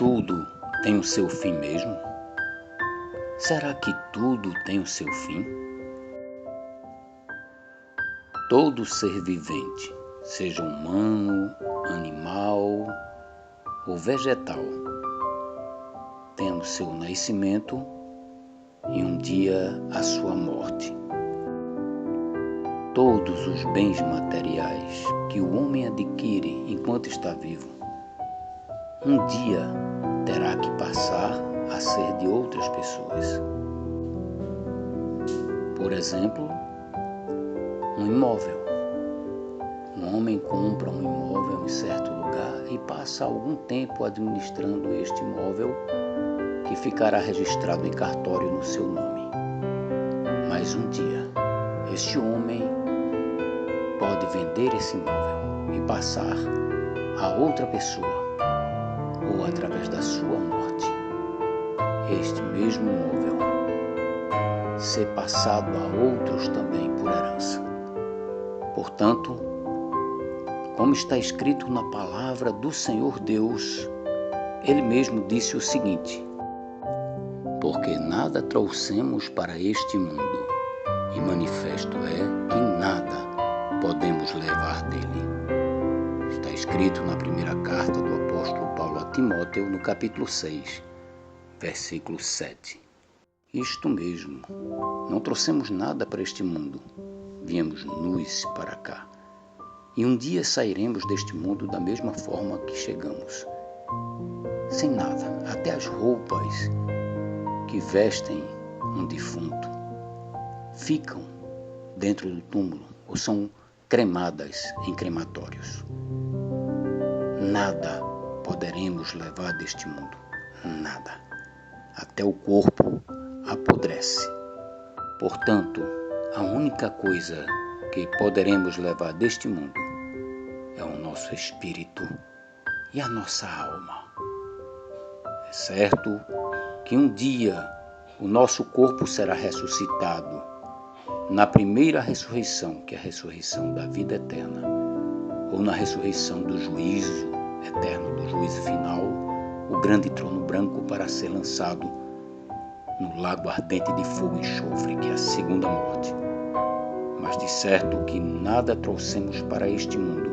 tudo tem o seu fim mesmo? Será que tudo tem o seu fim? Todo ser vivente, seja humano, animal ou vegetal, tem o seu nascimento e um dia a sua morte. Todos os bens materiais que o homem adquire enquanto está vivo, um dia terá que passar a ser de outras pessoas. Por exemplo, um imóvel. Um homem compra um imóvel em certo lugar e passa algum tempo administrando este imóvel, que ficará registrado em cartório no seu nome. Mas um dia, este homem pode vender esse imóvel e passar a outra pessoa, ou através da sua morte, este mesmo imóvel ser passado a outros também por herança. Portanto, como está escrito na palavra do Senhor Deus, Ele mesmo disse o seguinte: porque nada trouxemos para este mundo, e manifesto é que nada podemos levar dele. Está escrito na primeira carta do apóstolo Paulo a Timóteo, no capítulo 6, versículo 7. Isto mesmo, não trouxemos nada para este mundo, viemos nus para cá. E um dia sairemos deste mundo da mesma forma que chegamos, sem nada, até as roupas que vestem um defunto ficam dentro do túmulo ou são cremadas em crematórios. Nada poderemos levar deste mundo, nada. Até o corpo apodrece. Portanto, a única coisa que poderemos levar deste mundo é o nosso espírito e a nossa alma. É certo que um dia o nosso corpo será ressuscitado na primeira ressurreição, que é a ressurreição da vida eterna, ou na ressurreição do juízo eterno, do juízo final, o grande trono branco para ser lançado no lago ardente de fogo e enxofre, que é a segunda morte. Mas de certo que nada trouxemos para este mundo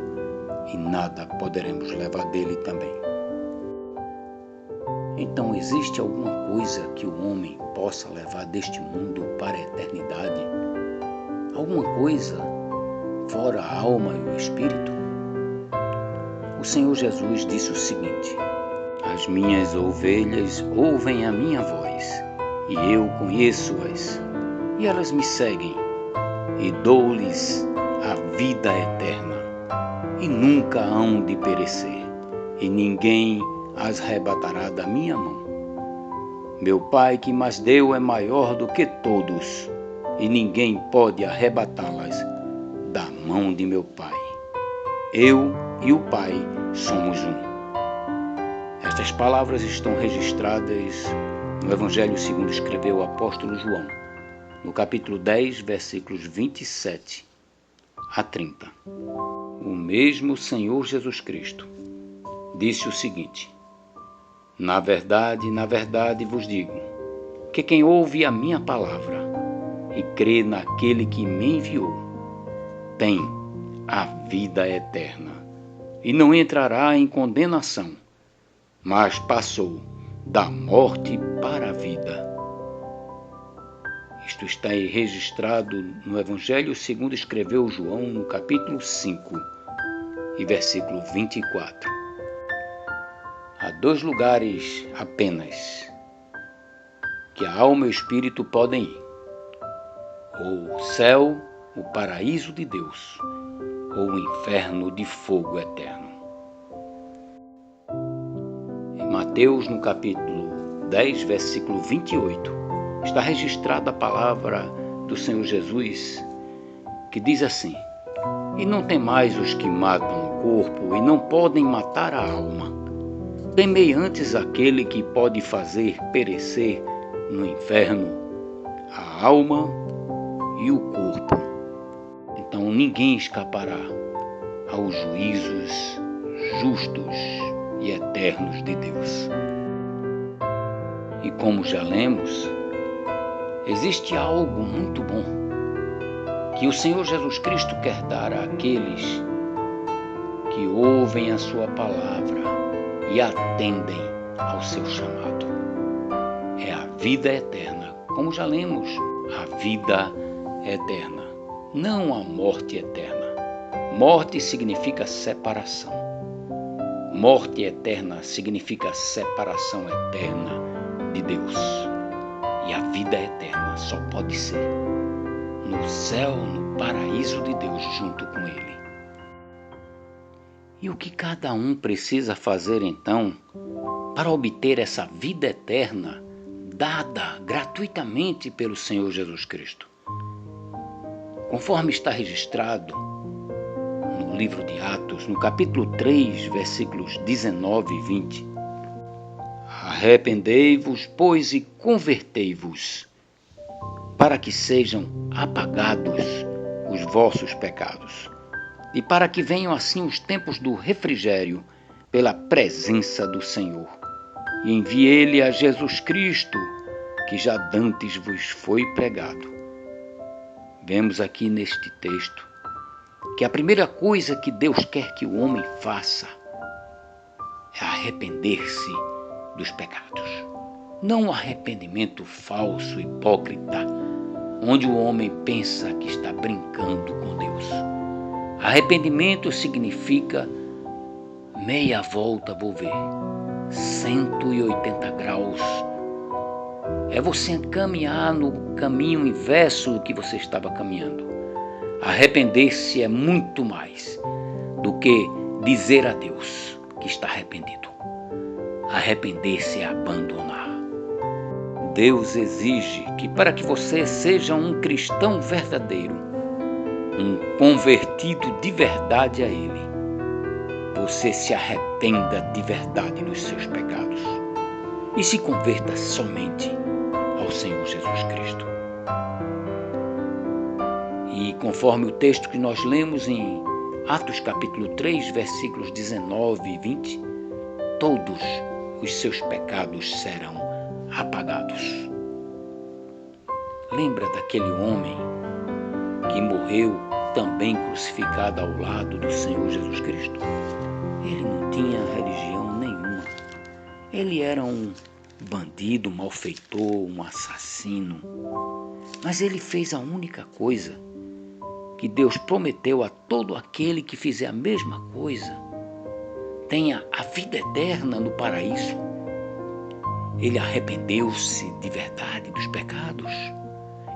e nada poderemos levar dele também. Então existe alguma coisa que o homem possa levar deste mundo para a eternidade? Alguma coisa fora a alma e o espírito? O Senhor Jesus disse o seguinte: as minhas ovelhas ouvem a minha voz, e eu conheço-as, e elas me seguem, e dou-lhes a vida eterna, e nunca hão de perecer, e ninguém as arrebatará da minha mão. Meu Pai que mas deu é maior do que todos, e ninguém pode arrebatá-las da mão de meu Pai. Eu e o Pai somos um. Estas palavras estão registradas no Evangelho segundo escreveu o apóstolo João, no capítulo 10, versículos 27 a 30. O mesmo Senhor Jesus Cristo disse o seguinte: na verdade vos digo, que quem ouve a minha palavra e crê naquele que me enviou, tem a vida eterna, e não entrará em condenação, mas passou da morte para a vida. Isto está registrado no Evangelho segundo escreveu João, no capítulo 5 e versículo 24. Há dois lugares apenas que a alma e o espírito podem ir: ou o céu, o paraíso de Deus, ou o inferno de fogo eterno. Em Mateus, no capítulo 10, versículo 28, está registrada a palavra do Senhor Jesus, que diz assim: e não temais os que matam o corpo e não podem matar a alma. Temei antes aquele que pode fazer perecer no inferno a alma e o corpo. Então ninguém escapará aos juízos justos e eternos de Deus. E como já lemos, existe algo muito bom que o Senhor Jesus Cristo quer dar àqueles que ouvem a sua palavra e atendem ao seu chamado. É a vida eterna. Como já lemos, a vida eterna, não a morte eterna. Morte significa separação. Morte eterna significa separação eterna de Deus. E a vida eterna só pode ser no céu, no paraíso de Deus, junto com Ele. E o que cada um precisa fazer então para obter essa vida eterna dada gratuitamente pelo Senhor Jesus Cristo? Conforme está registrado no livro de Atos, no capítulo 3, versículos 19 e 20. Arrependei-vos, pois, e convertei-vos, para que sejam apagados os vossos pecados, e para que venham assim os tempos do refrigério pela presença do Senhor. E envie Ele a Jesus Cristo, que já dantes vos foi pregado. Vemos aqui neste texto que a primeira coisa que Deus quer que o homem faça é arrepender-se dos pecados. Não um arrependimento falso, hipócrita, onde o homem pensa que está brincando com Deus. Arrependimento significa meia volta, vou ver, 180 graus. É você caminhar no caminho inverso do que você estava caminhando. Arrepender-se é muito mais do que dizer a Deus que está arrependido. Arrepender-se é abandonar. Deus exige que para que você seja um cristão verdadeiro, um convertido de verdade a Ele, você se arrependa de verdade dos seus pecados e se converta somente ao Senhor Jesus Cristo. E conforme o texto que nós lemos em Atos capítulo 3, versículos 19 e 20, todos os seus pecados serão apagados. Lembra daquele homem que morreu também crucificado ao lado do Senhor Jesus Cristo? Ele não tinha religião nenhuma. Ele era um bandido, um malfeitor, um assassino. Mas ele fez a única coisa que Deus prometeu a todo aquele que fizer a mesma coisa. Tenha a vida eterna no paraíso. Ele arrependeu-se de verdade dos pecados.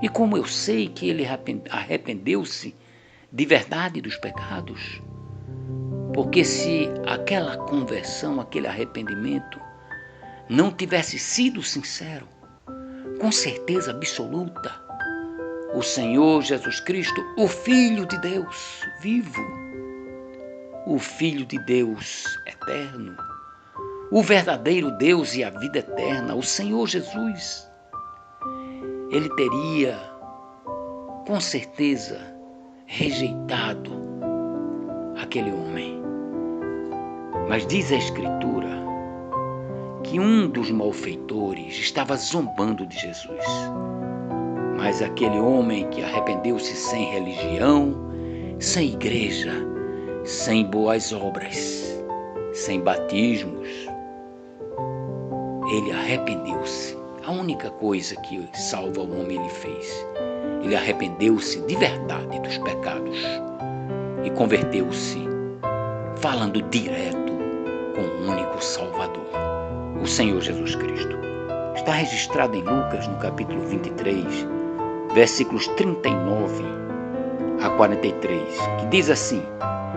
E como eu sei que ele arrependeu-se de verdade dos pecados? Porque se aquela conversão, aquele arrependimento não tivesse sido sincero, com certeza absoluta, o Senhor Jesus Cristo, o Filho de Deus vivo, o Filho de Deus eterno, o verdadeiro Deus e a vida eterna, o Senhor Jesus, ele teria, com certeza, rejeitado aquele homem. Mas diz a Escritura que um dos malfeitores estava zombando de Jesus. Mas aquele homem que arrependeu-se sem religião, sem igreja, sem boas obras, sem batismos, ele arrependeu-se. A única coisa que salva o homem ele fez. Ele arrependeu-se de verdade dos pecados e converteu-se, falando direto com o único Salvador, o Senhor Jesus Cristo. Está registrado em Lucas, no capítulo 23, versículos 39 a 43, que diz assim: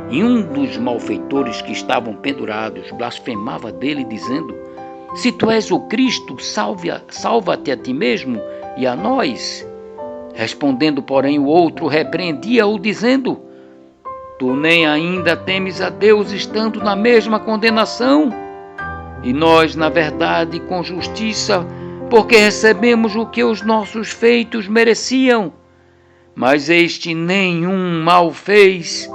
E um dos malfeitores que estavam pendurados blasfemava dele, dizendo: Se tu és o Cristo, salva-te a ti mesmo e a nós. Respondendo, porém, o outro repreendia-o, dizendo: Tu nem ainda temes a Deus, estando na mesma condenação? E nós, na verdade, com justiça, porque recebemos o que os nossos feitos mereciam. Mas este nenhum mal fez.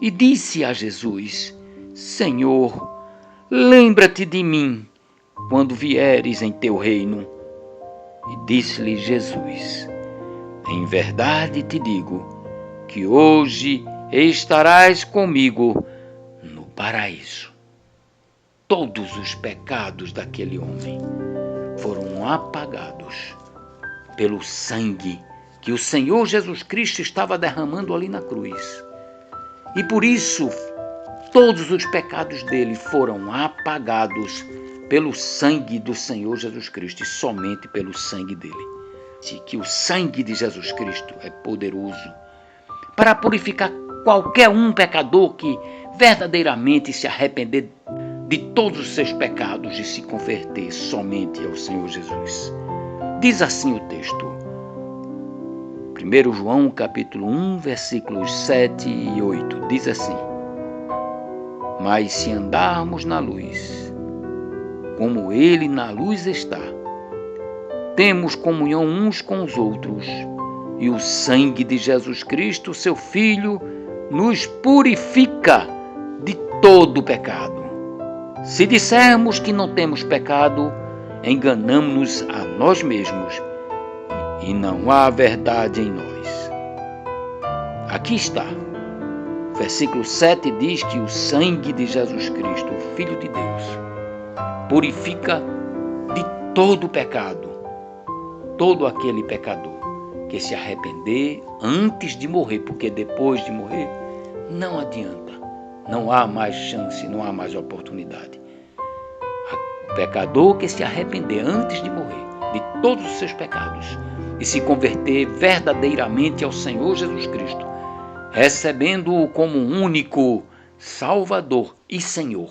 E disse a Jesus: Senhor, lembra-te de mim quando vieres em teu reino. E disse-lhe Jesus: em verdade te digo, que hoje estarás comigo no paraíso. Todos os pecados daquele homem foram apagados pelo sangue que o Senhor Jesus Cristo estava derramando ali na cruz. E por isso, todos os pecados dele foram apagados pelo sangue do Senhor Jesus Cristo, e somente pelo sangue dele. Que o sangue de Jesus Cristo é poderoso para purificar qualquer um pecador que verdadeiramente se arrepender de todos os seus pecados e se converter somente ao Senhor Jesus. Diz assim o texto, 1 João capítulo 1, versículos 7 e 8, diz assim: mas se andarmos na luz, como ele na luz está, temos comunhão uns com os outros, e o sangue de Jesus Cristo, seu Filho, nos purifica de todo pecado. Se dissermos que não temos pecado, enganamo-nos a nós mesmos, e não há verdade em nós. Aqui está. Versículo 7 diz que o sangue de Jesus Cristo, o Filho de Deus, purifica de todo pecado. Todo aquele pecador que se arrepender antes de morrer, porque depois de morrer não adianta, não há mais chance, não há mais oportunidade. O pecador que se arrepender antes de morrer de todos os seus pecados e se converter verdadeiramente ao Senhor Jesus Cristo, recebendo-o como único Salvador e Senhor.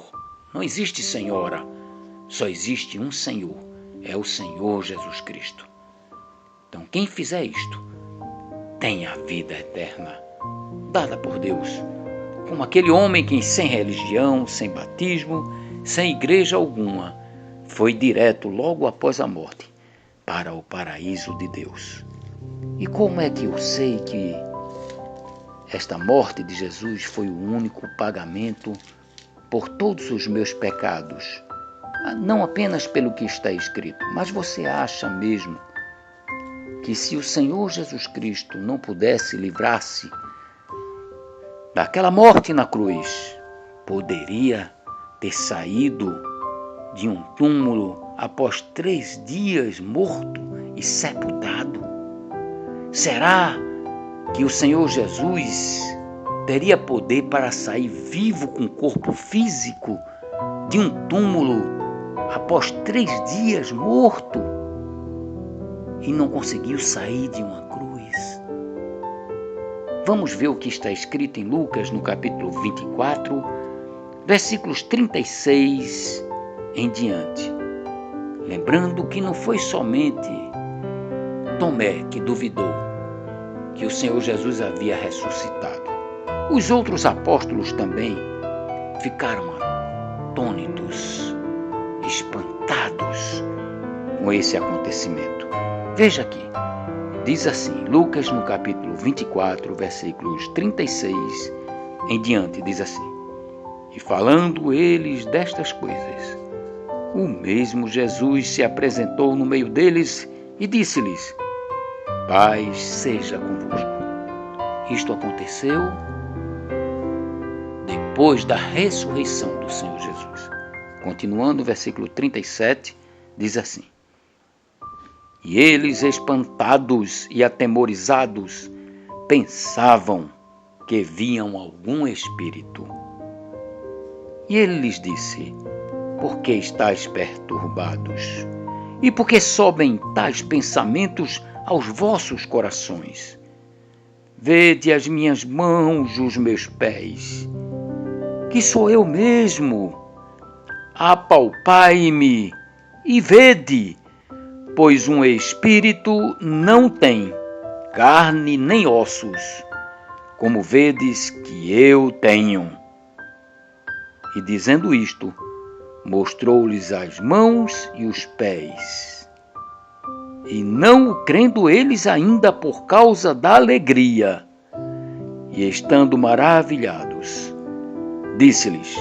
Não existe senhora, só existe um Senhor, é o Senhor Jesus Cristo. Então, quem fizer isto, tem a vida eterna, dada por Deus, como aquele homem que, sem religião, sem batismo, sem igreja alguma, foi direto logo após a morte para o paraíso de Deus. E como é que eu sei que esta morte de Jesus foi o único pagamento por todos os meus pecados? Não apenas pelo que está escrito, mas você acha mesmo que se o Senhor Jesus Cristo não pudesse livrar-se daquela morte na cruz, poderia ter saído de um túmulo após 3 dias morto e sepultado? Será que o Senhor Jesus teria poder para sair vivo com o corpo físico de um túmulo após 3 dias morto e não conseguiu sair de uma cruz? Vamos ver o que está escrito em Lucas, no capítulo 24, versículos 36 em diante. Lembrando que não foi somente Tomé que duvidou que o Senhor Jesus havia ressuscitado. Os outros apóstolos também ficaram atônitos, espantados com esse acontecimento. Veja aqui, diz assim, Lucas no capítulo 24, versículos 36 em diante, diz assim: e falando eles destas coisas, o mesmo Jesus se apresentou no meio deles e disse-lhes: paz seja convosco. Isto aconteceu depois da ressurreição do Senhor Jesus. Continuando o versículo 37, diz assim: e eles, espantados e atemorizados, pensavam que viam algum espírito. E ele lhes disse: por que estáis perturbados? E por que sobem tais pensamentos aos vossos corações? Vede as minhas mãos, os meus pés, que sou eu mesmo. Apalpai-me e vede, pois um espírito não tem carne nem ossos, como vedes que eu tenho. E dizendo isto, mostrou-lhes as mãos e os pés. E não o crendo eles ainda por causa da alegria, e estando maravilhados, disse-lhes: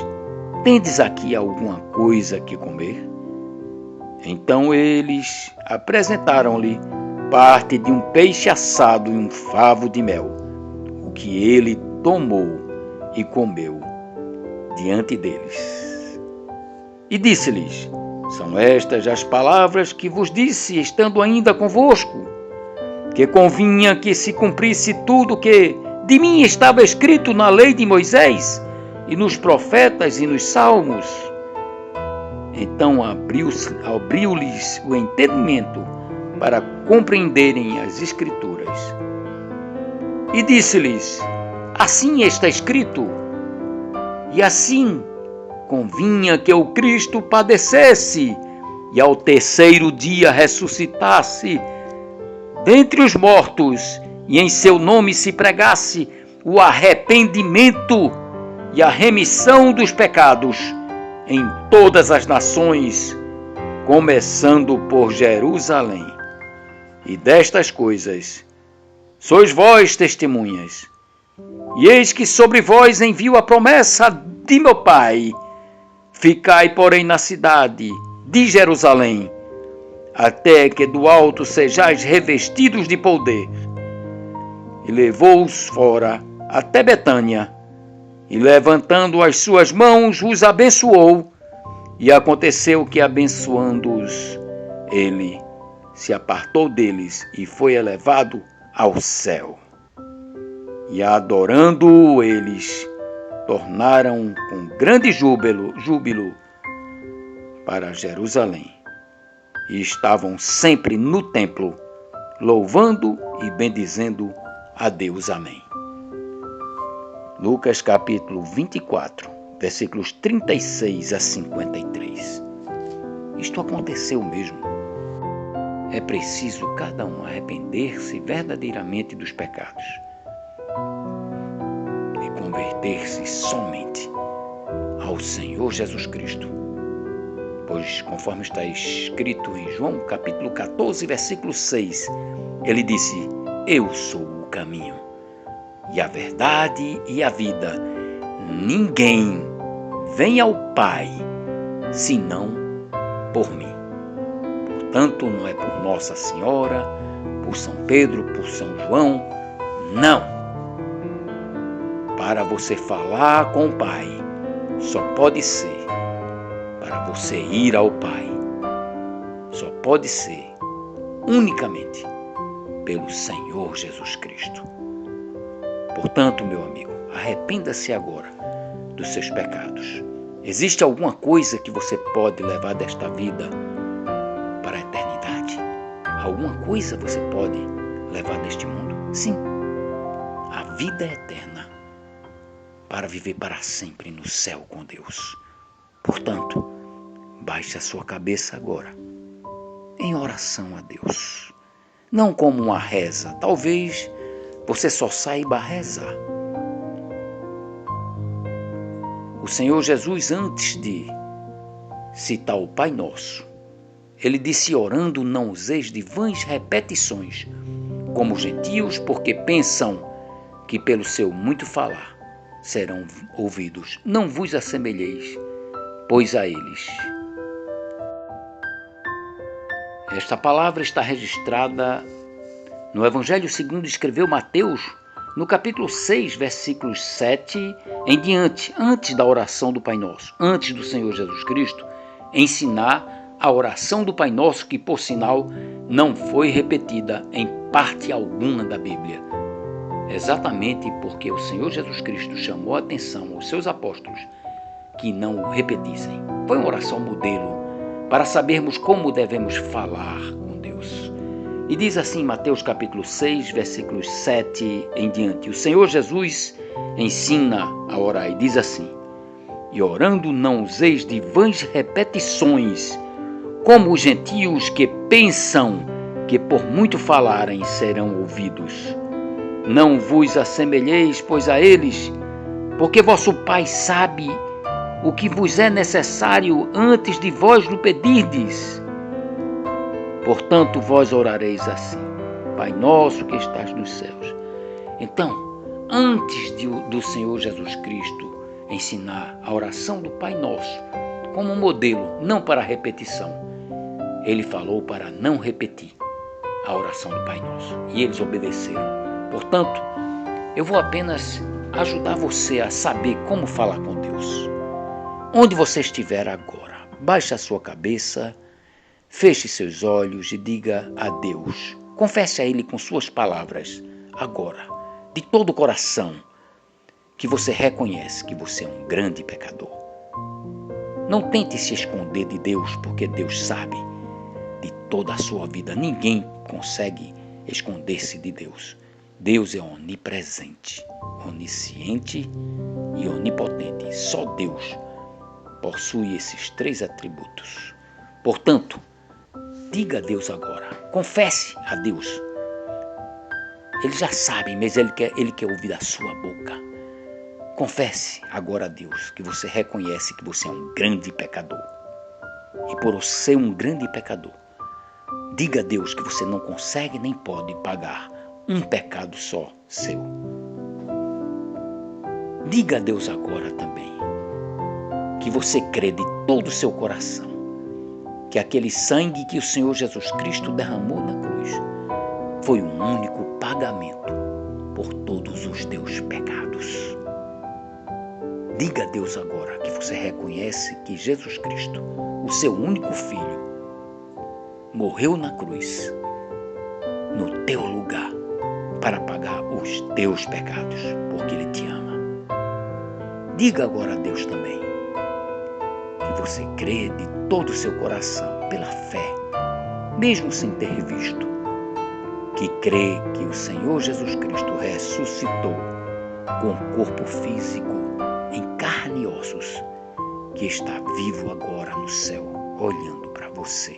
tendes aqui alguma coisa que comer? Então eles apresentaram-lhe parte de um peixe assado e um favo de mel, o que ele tomou e comeu diante deles. E disse-lhes: São estas as palavras que vos disse, estando ainda convosco, que convinha que se cumprisse tudo que de mim estava escrito na lei de Moisés, e nos profetas e nos salmos. Então abriu-lhes o entendimento para compreenderem as Escrituras. E disse-lhes: Assim está escrito, e assim convinha que o Cristo padecesse e ao terceiro dia ressuscitasse dentre os mortos, e em seu nome se pregasse o arrependimento e a remissão dos pecados em todas as nações, começando por Jerusalém. E destas coisas sois vós testemunhas. E eis que sobre vós envio a promessa de meu Pai. Ficai, porém, na cidade de Jerusalém, até que do alto sejais revestidos de poder. E levou-os fora até Betânia, e levantando as suas mãos, os abençoou. E aconteceu que, abençoando-os, ele se apartou deles e foi elevado ao céu. E adorando-o eles, tornaram com grande júbilo para Jerusalém. E estavam sempre no templo, louvando e bendizendo a Deus. Amém. Lucas capítulo 24, versículos 36 a 53. Isto aconteceu mesmo. É preciso cada um arrepender-se verdadeiramente dos pecados e converter-se somente ao Senhor Jesus Cristo. Pois, conforme está escrito em João capítulo 14, versículo 6, ele disse: Eu sou o caminho e a verdade e a vida. Ninguém vem ao Pai senão por mim. Portanto, não é por Nossa Senhora, por São Pedro, por São João, não. Para você falar com o Pai, só pode ser para você ir ao Pai. Só pode ser unicamente pelo Senhor Jesus Cristo. Portanto, meu amigo, arrependa-se agora dos seus pecados. Existe alguma coisa que você pode levar desta vida para a eternidade? Alguma coisa você pode levar deste mundo? Sim, a vida eterna, para viver para sempre no céu com Deus. Portanto, baixe a sua cabeça agora, em oração a Deus. Não como uma reza, talvez você só saiba rezar. O Senhor Jesus, antes de citar o Pai Nosso, ele disse: orando, não useis de vãs repetições, como os gentios, porque pensam que pelo seu muito falar serão ouvidos. Não vos assemelheis, pois a eles. Esta palavra está registrada no Evangelho segundo escreveu Mateus, no capítulo 6, versículos 7 em diante, antes da oração do Pai Nosso, antes do Senhor Jesus Cristo ensinar a oração do Pai Nosso, que, por sinal, não foi repetida em parte alguma da Bíblia. Exatamente porque o Senhor Jesus Cristo chamou a atenção aos seus apóstolos que não o repetissem. Foi uma oração modelo para sabermos como devemos falar com Deus. E diz assim Mateus capítulo 6, versículos 7 em diante. O Senhor Jesus ensina a orar e diz assim: e orando não useis de vãs repetições, como os gentios que pensam que por muito falarem serão ouvidos. Não vos assemelheis, pois, a eles, porque vosso Pai sabe o que vos é necessário antes de vós lhe pedirdes. Portanto, vós orareis assim: Pai nosso que estás nos céus. Então, antes do Senhor Jesus Cristo ensinar a oração do Pai Nosso como modelo, não para repetição, ele falou para não repetir a oração do Pai Nosso. E eles obedeceram. Portanto, eu vou apenas ajudar você a saber como falar com Deus. Onde você estiver agora, baixe a sua cabeça, feche seus olhos e diga a Deus. Confesse a Ele com suas palavras, agora, de todo o coração, que você reconhece que você é um grande pecador. Não tente se esconder de Deus, porque Deus sabe de toda a sua vida. Ninguém consegue esconder-se de Deus. Deus é onipresente, onisciente e onipotente. Só Deus possui esses 3 atributos. Portanto, diga a Deus agora, confesse a Deus. Ele já sabe, mas Ele quer ouvir da sua boca. Confesse agora a Deus que você reconhece que você é um grande pecador. E por ser um grande pecador, diga a Deus que você não consegue nem pode pagar um pecado só seu. Diga a Deus agora também que você crê de todo o seu coração que aquele sangue que o Senhor Jesus Cristo derramou na cruz foi um único pagamento por todos os teus pecados. Diga a Deus agora que você reconhece que Jesus Cristo, o seu único Filho, morreu na cruz, no teu lugar, para pagar os teus pecados, porque Ele te ama. Diga agora a Deus também que você crê de todo o seu coração, pela fé, mesmo sem ter visto, que crê que o Senhor Jesus Cristo ressuscitou com o corpo físico em carne e ossos, que está vivo agora no céu, olhando para você.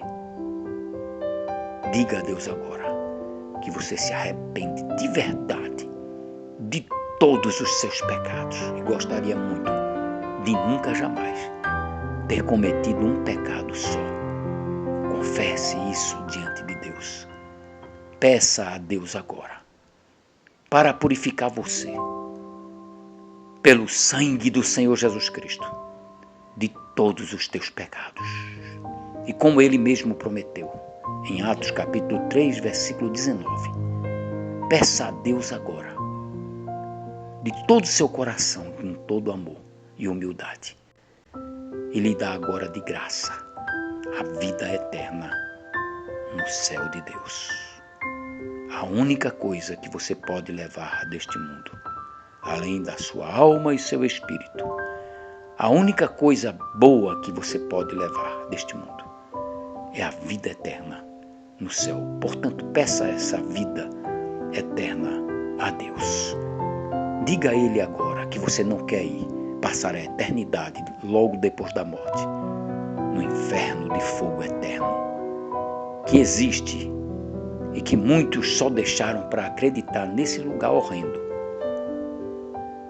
Diga a Deus agora que você se arrepende de verdade de todos os seus pecados e gostaria muito de nunca jamais ter cometido um pecado só. Confesse isso diante de Deus. Peça a Deus agora para purificar você pelo sangue do Senhor Jesus Cristo de todos os teus pecados. E como Ele mesmo prometeu, em Atos capítulo 3, versículo 19, peça a Deus agora, de todo o seu coração, com todo amor e humildade, e lhe dá agora de graça a vida eterna no céu de Deus. A única coisa que você pode levar deste mundo, além da sua alma e seu espírito, a única coisa boa que você pode levar deste mundo é a vida eterna no céu. Portanto, peça essa vida eterna a Deus. Diga a Ele agora que você não quer ir passar a eternidade logo depois da morte no inferno de fogo eterno que existe e que muitos só deixaram para acreditar nesse lugar horrendo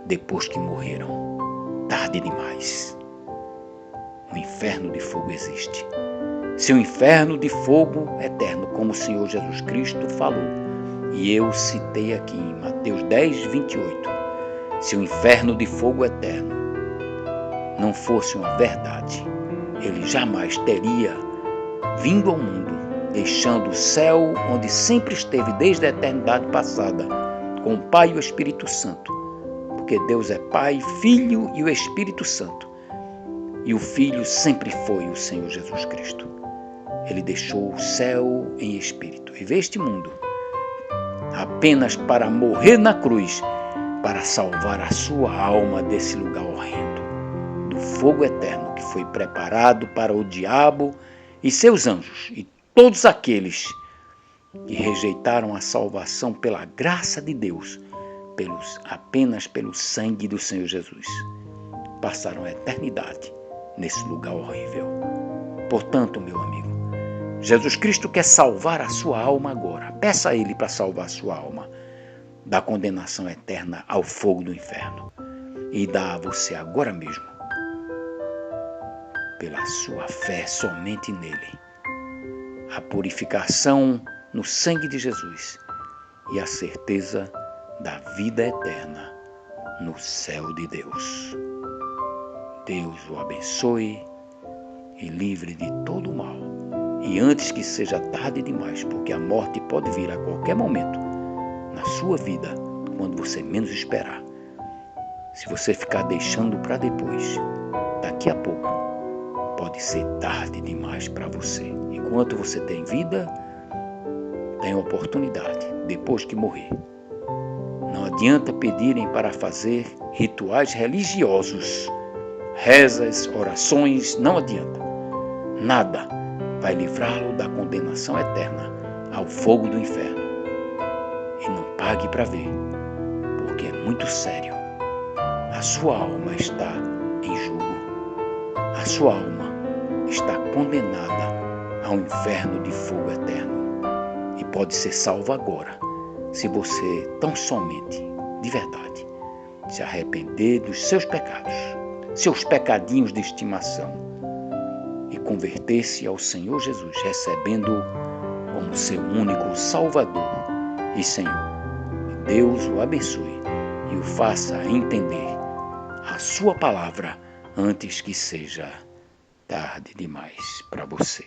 depois que morreram, tarde demais. O inferno de fogo existe. Se o inferno de fogo eterno, como o Senhor Jesus Cristo falou, e eu citei aqui em Mateus 10, 28, se o inferno de fogo eterno não fosse uma verdade, Ele jamais teria vindo ao mundo, deixando o céu onde sempre esteve desde a eternidade passada, com o Pai e o Espírito Santo, porque Deus é Pai, Filho e o Espírito Santo. E o Filho sempre foi o Senhor Jesus Cristo. Ele deixou o céu em espírito e veio este mundo apenas para morrer na cruz, para salvar a sua alma desse lugar horrendo, do fogo eterno que foi preparado para o diabo e seus anjos e todos aqueles que rejeitaram a salvação pela graça de Deus, apenas pelo sangue do Senhor Jesus. Passaram a eternidade nesse lugar horrível. Portanto, meu amigo, Jesus Cristo quer salvar a sua alma agora. Peça a Ele para salvar a sua alma da condenação eterna ao fogo do inferno e dá a você agora mesmo, pela sua fé somente nele, a purificação no sangue de Jesus e a certeza da vida eterna no céu de Deus. Deus o abençoe e livre de todo o mal E antes que seja tarde demais, porque a morte pode vir a qualquer momento na sua vida, quando você menos esperar. Se você ficar deixando para depois, daqui a pouco, pode ser tarde demais para você. Enquanto você tem vida, tem oportunidade, depois que morrer. Não adianta pedirem para fazer rituais religiosos, rezas, orações, não adianta. Nada vai livrá-lo da condenação eterna ao fogo do inferno. E não pague para ver, porque é muito sério. A sua alma está em julgo. A sua alma está condenada ao inferno de fogo eterno. E pode ser salva agora, se você tão somente, de verdade, se arrepender dos seus pecados, seus pecadinhos de estimação, e converter-se ao Senhor Jesus, recebendo-o como seu único Salvador e Senhor. Deus o abençoe e o faça entender a sua palavra antes que seja tarde demais para você.